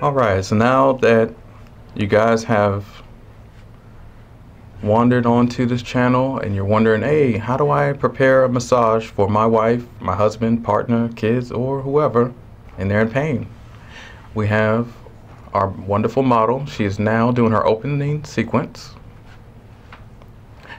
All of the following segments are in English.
Alright, so now that you guys have wandered onto this channel and you're wondering, hey, how do I prepare a massage for my wife, my husband, partner, kids, or whoever, and they're in pain? We have our wonderful model. She is now doing her opening sequence.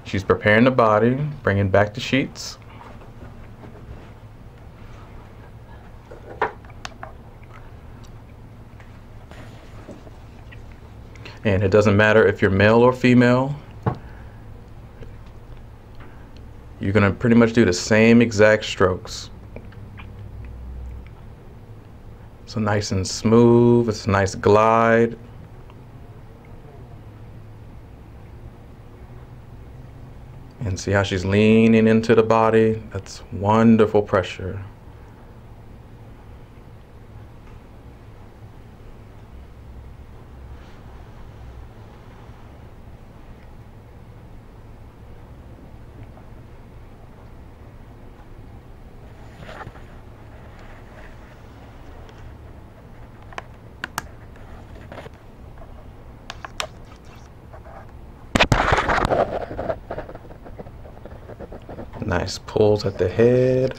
She's preparing the body, bringing back the sheets. And it doesn't matter if you're male or female. You're going to pretty much do the same exact strokes. So nice and smooth. It's a nice glide. And see how she's leaning into the body? That's wonderful pressure. Nice pulls at the head.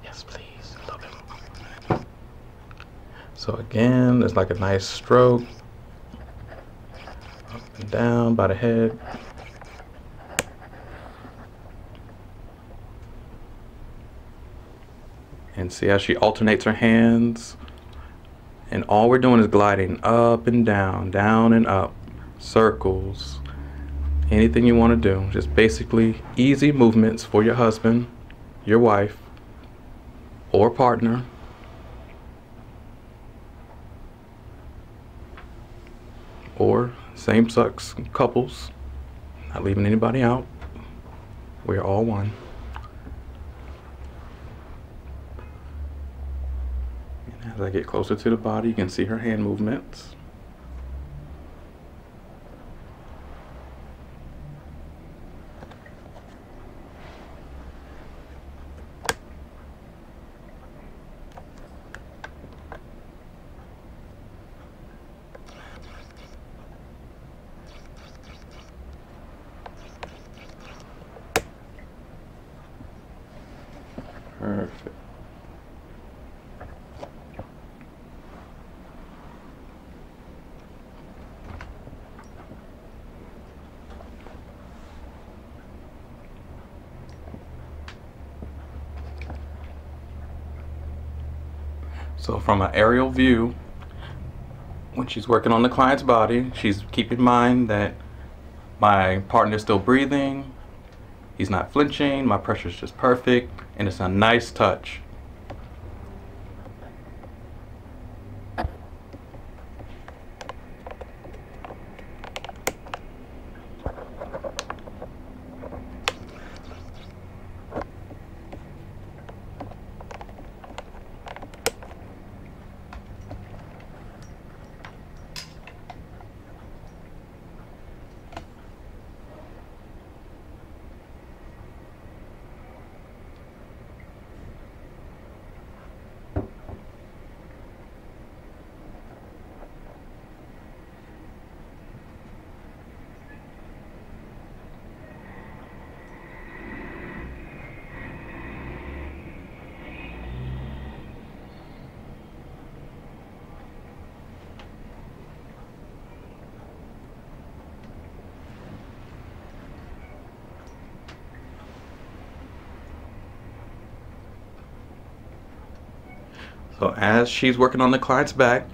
Yes, please. I love it. So again, it's like a nice stroke. Up and down by the head. And see how she alternates her hands. And all we're doing is gliding up and down and up. Circles. Anything you want to do. Just basically easy movements for your husband, your wife, or partner. Or same-sex couples. Not leaving anybody out. We're all one. And as I get closer to the body, you can see her hand movements. Perfect. So from an aerial view, when she's working on the client's body, she's keeping in mind that my partner is still breathing, he's not flinching, my pressure is just perfect, and it's a nice touch. So as she's working on the client's back,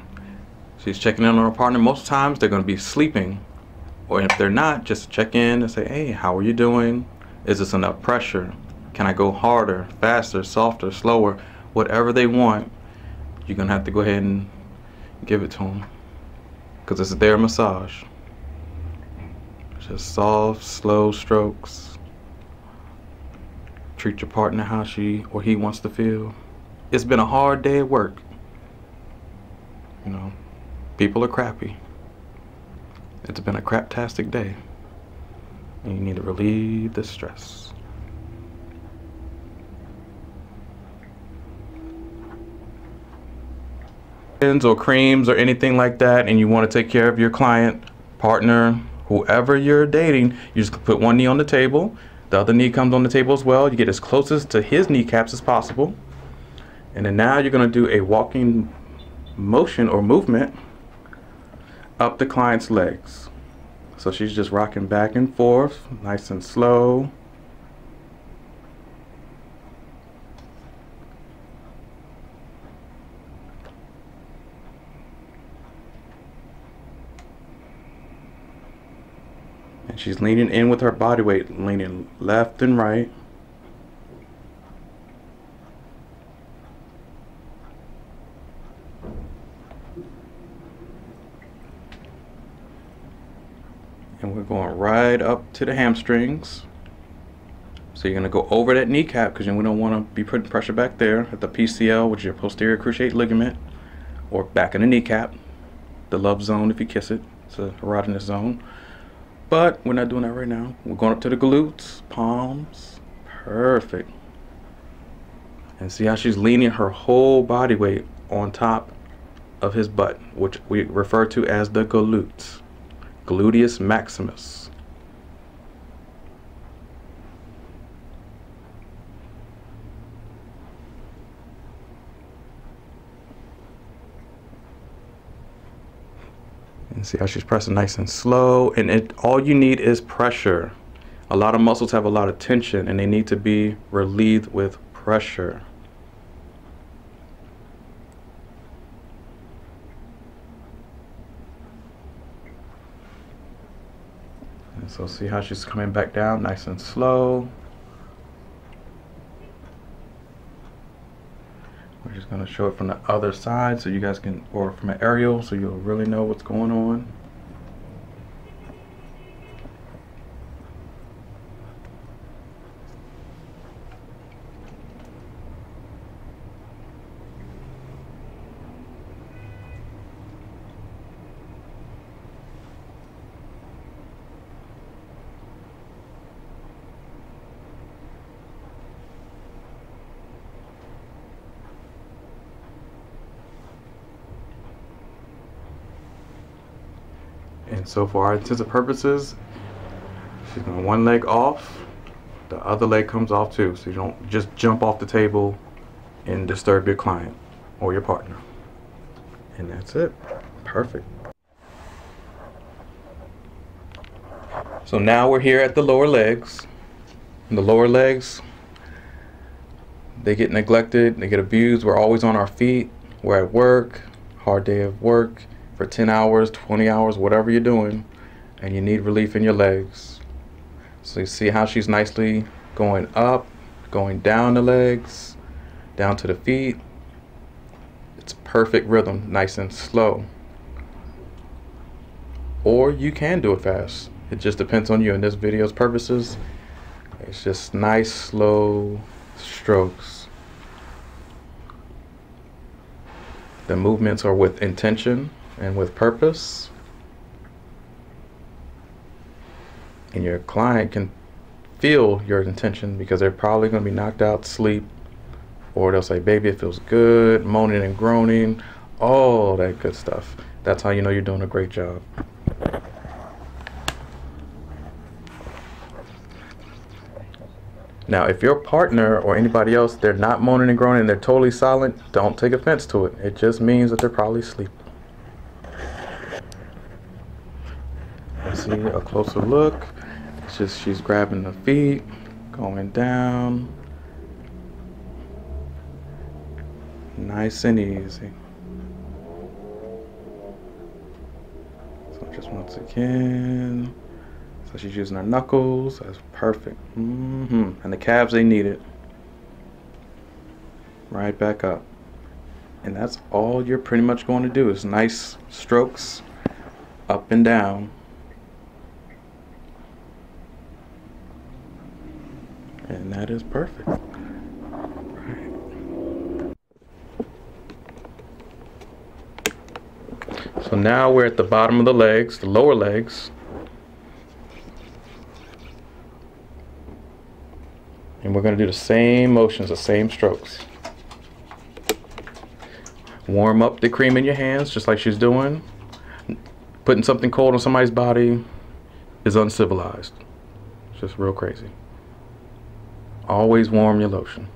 she's checking in on her partner. Most times they're going to be sleeping, or if they're not, just check in and say, hey, how are you doing? Is this enough pressure? Can I go harder, faster, softer, slower? Whatever they want, you're going to have to go ahead and give it to them, because this is their massage. Just soft, slow strokes. Treat your partner how she or he wants to feel. It's been a hard day at work. You know, people are crappy. It's been a craptastic day. And you need to relieve the stress. or creams or anything like that, and you want to take care of your client, partner, whoever you're dating, you just put one knee on the table, the other knee comes on the table as well. You get as closest to his kneecaps as possible, and then now you're going to do a walking motion or movement up the client's legs. So she's just rocking back and forth, nice and slow. And she's leaning in with her body weight, leaning left and right. And we're going right up to the hamstrings. So you're going to go over that kneecap because we don't want to be putting pressure back there at the PCL, which is your posterior cruciate ligament, or back in the kneecap, the love zone if you kiss it. It's a erogenous zone. But we're not doing that right now. We're going up to the glutes, palms. Perfect. And see how she's leaning her whole body weight on top of his butt, which we refer to as the glutes. Gluteus maximus. And see how she's pressing nice and slow, and all you need is pressure. A lot of muscles have a lot of tension and they need to be relieved with pressure. And so see how she's coming back down nice and slow. We're just going to show it from the other side so you guys can, or from an aerial, so you'll really know what's going on. And so for our intended purposes, she's going one leg off, the other leg comes off too, so you don't just jump off the table and disturb your client or your partner. And that's it. Perfect. So now we're here at the lower legs. And the lower legs, they get neglected, they get abused. We're always on our feet. We're at work, hard day of work, for 10 hours, 20 hours, whatever you're doing, and you need relief in your legs. So you see how she's nicely going up, going down the legs, down to the feet. It's perfect rhythm, nice and slow. Or you can do it fast. It just depends on you. In this video's purposes, it's just nice, slow strokes. The movements are with intention and with purpose, and your client can feel your intention because they're probably going to be knocked out, sleep, or they'll say, baby, it feels good, moaning and groaning, all that good stuff. That's how you know you're doing a great job. Now, if your partner or anybody else, they're not moaning and groaning, they're totally silent, don't take offense to it. It just means that they're probably asleep. See a closer look. It's just she's grabbing the feet, going down, nice and easy. So just once again, so she's using her knuckles. That's perfect. And the calves, they need it. Right back up. And that's all you're pretty much going to do is nice strokes up and down. And that is perfect. Right. So now we're at the bottom of the legs, the lower legs. And we're going to do the same motions, the same strokes. Warm up the cream in your hands, just like she's doing. Putting something cold on somebody's body is uncivilized. It's just real crazy. Always warm your lotion.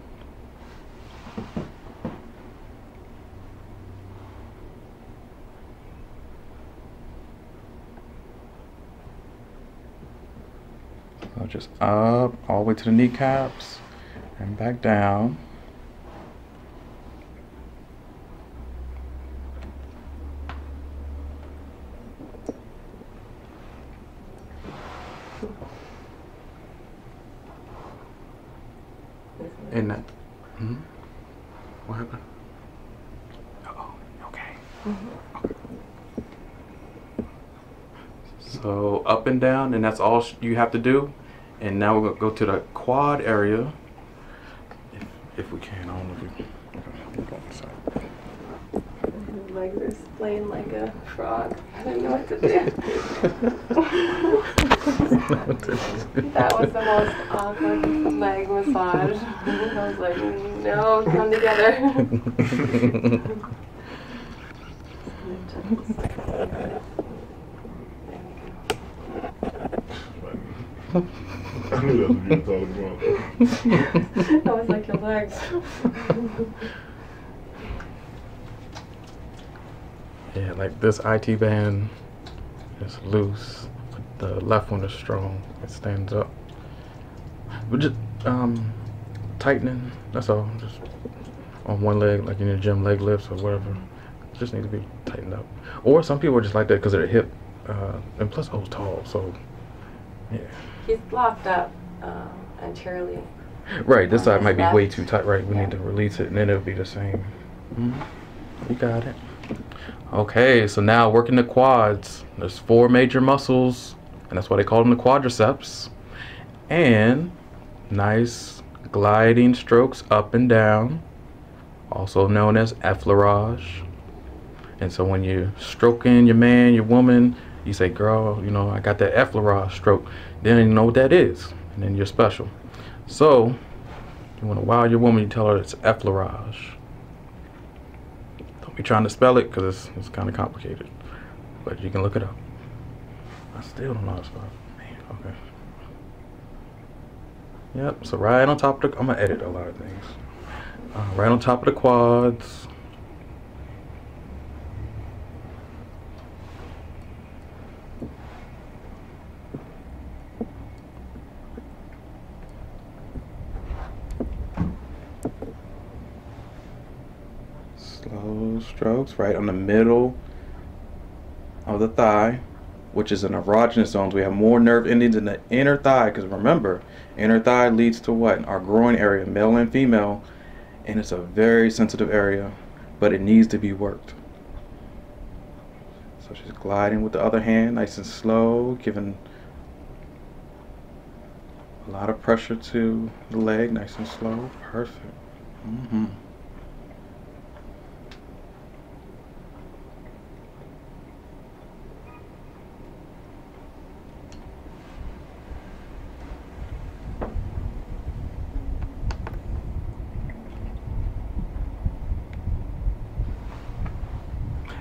So just up, all the way to the kneecaps, and back down. And that, what happened? Uh-oh, okay. Okay. So up and down, and that's all you have to do. And now we're gonna go to the quad area, if we can. I don't know if we. Legs are splaying like a frog. I don't know what to do. That was the most awkward leg massage. I was like, no, come together. I knew that's what you were talking about. I was like, your legs. Yeah, like this IT band is loose, but the left one is strong. It stands up. We're just tightening. That's all. Just on one leg, like in your gym leg lifts or whatever. Just need to be tightened up. Or some people are just like that because of their hip, and plus I was tall, so yeah. He's locked up anteriorly. Right, this side might be left. way too tight. Right, we need to release it, and then it'll be the same. You got it. Okay, so now working the quads. There's 4 major muscles, and that's why they call them the quadriceps. And nice gliding strokes up and down, also known as effleurage. And so when you're stroking your man, your woman, you say, girl, you know, I got that effleurage stroke. Then you know what that is, and then you're special. So you want to wow your woman, you tell her it's effleurage. Don't be trying to spell it because it's kind of complicated, but you can look it up. I still don't know how to spell it. Man, okay. Yep, so right on top of the, I'm gonna edit a lot of things. Right on top of the quads. Slow strokes right on the middle of the thigh, which is an erogenous zone. We have more nerve endings in the inner thigh, because remember, inner thigh leads to what? Our groin area, male and female, and it's a very sensitive area, but it needs to be worked. So she's gliding with the other hand, nice and slow, giving a lot of pressure to the leg, nice and slow. Perfect.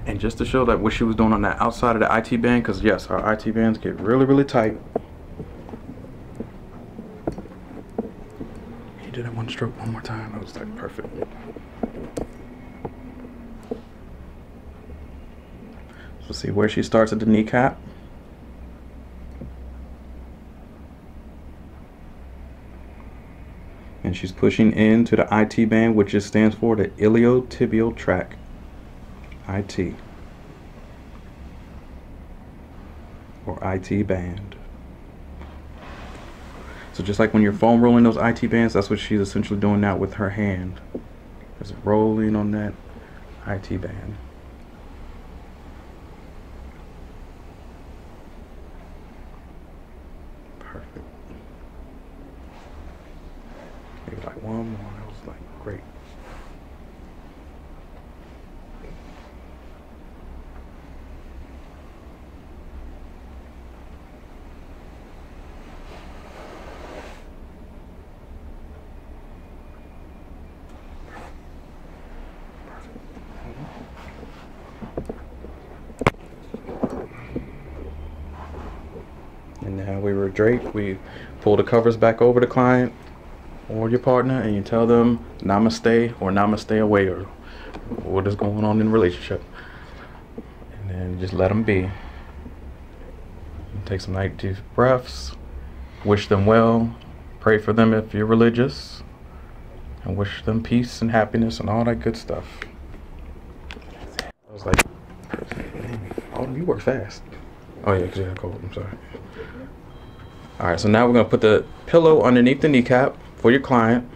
And just to show that what she was doing on that outside of the IT band, because yes, our IT bands get really, really tight. He did that one stroke one more time. That was like perfect. So see where she starts at the kneecap. And she's pushing into the IT band, which just stands for the iliotibial tract. IT, or IT band. So just like when you're foam rolling those IT bands, that's what she's essentially doing now with her hand. Just rolling on that IT band. Perfect. Maybe like one more. That was like great. And now we redrape. We pull the covers back over the client or your partner, and you tell them namaste or namaste away, or what is going on in the relationship. And then just let them be. Take some nice deep breaths. Wish them well. Pray for them if you're religious. And wish them peace and happiness and all that good stuff. I was like, oh, you work fast. Oh yeah, because you had a cold. I'm sorry. Alright, so now we're going to put the pillow underneath the kneecap for your client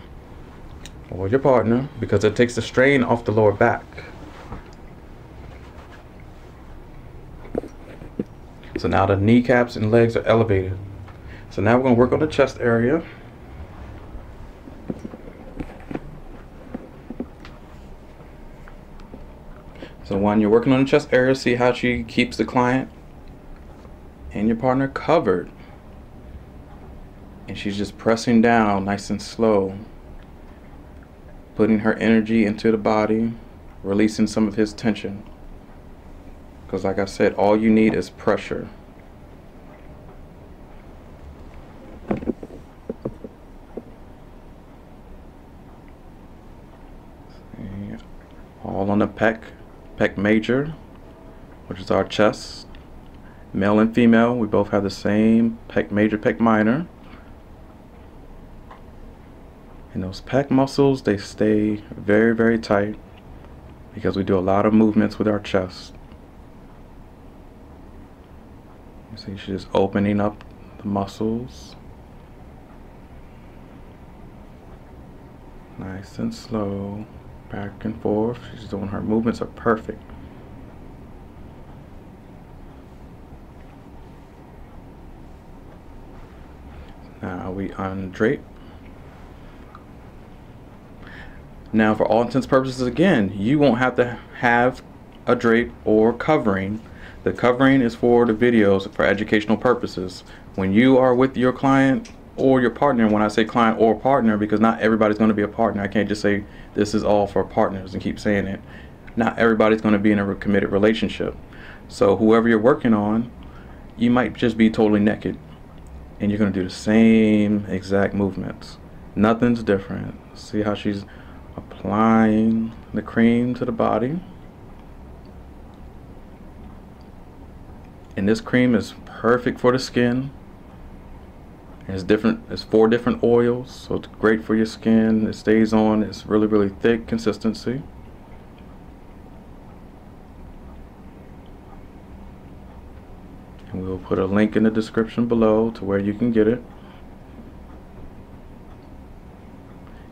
or your partner, because it takes the strain off the lower back. So now the kneecaps and legs are elevated. So now we're going to work on the chest area. So when you're working on the chest area, see how she keeps the client and your partner covered. And she's just pressing down nice and slow, putting her energy into the body, releasing some of his tension. Because like I said, all you need is pressure. All on the pec major, which is our chest. Male and female, we both have the same pec major, pec minor. And those pec muscles, they stay very, very tight because we do a lot of movements with our chest. You see, she's just opening up the muscles. Nice and slow, back and forth. She's doing, her movements are perfect. Now we undrape. Now for all intents and purposes, again, you won't have to have a drape or covering. The covering is for the videos for educational purposes. When you are with your client or your partner, when I say client or partner, because not everybody's going to be a partner. I can't just say this is all for partners and keep saying it. Not everybody's going to be in a committed relationship. So whoever you're working on, you might just be totally naked. And you're going to do the same exact movements. Nothing's different. See how she's applying the cream to the body. And this cream is perfect for the skin. It's 4 different oils, so it's great for your skin. It stays on. It's really, really thick consistency. And we'll put a link in the description below to where you can get it.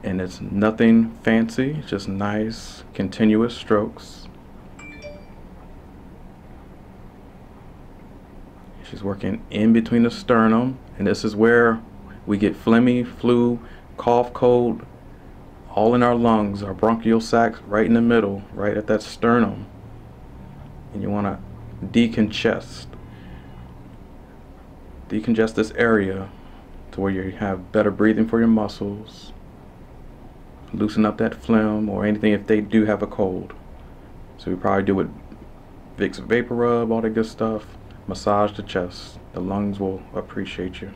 And it's nothing fancy, it's just nice, continuous strokes. She's working in between the sternum, and this is where we get phlegmy, flu, cough, cold, all in our lungs, our bronchial sacs right in the middle, right at that sternum. And you want to decongest this area to where you have better breathing for your muscles. Loosen up that phlegm or anything if they do have a cold. So we probably do with Vicks Vapor Rub, all that good stuff. Massage the chest. The lungs will appreciate you.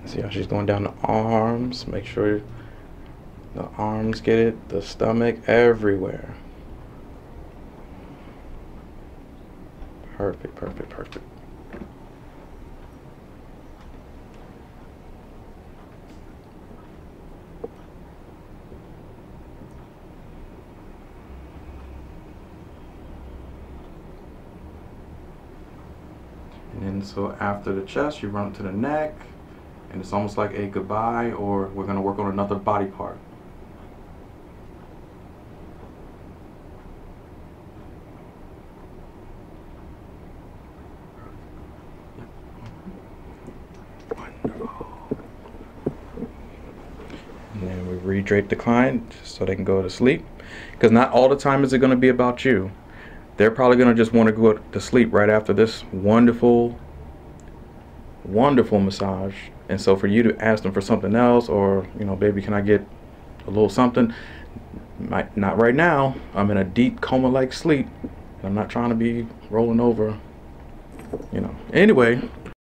See how she's going down the arms. Make sure the arms get it, the stomach, everywhere. Perfect, perfect, perfect. And then so after the chest, you run to the neck. And it's almost like a goodbye, or we're going to work on another body part. Wonderful. And then we hydrate the client so they can go to sleep. Because not all the time is it going to be about you. They're probably going to just want to go to sleep right after this wonderful, wonderful massage. And so for you to ask them for something else, or, you know, baby, can I get a little something? Not right now. I'm in a deep coma-like sleep. I'm not trying to be rolling over, you know. Anyway,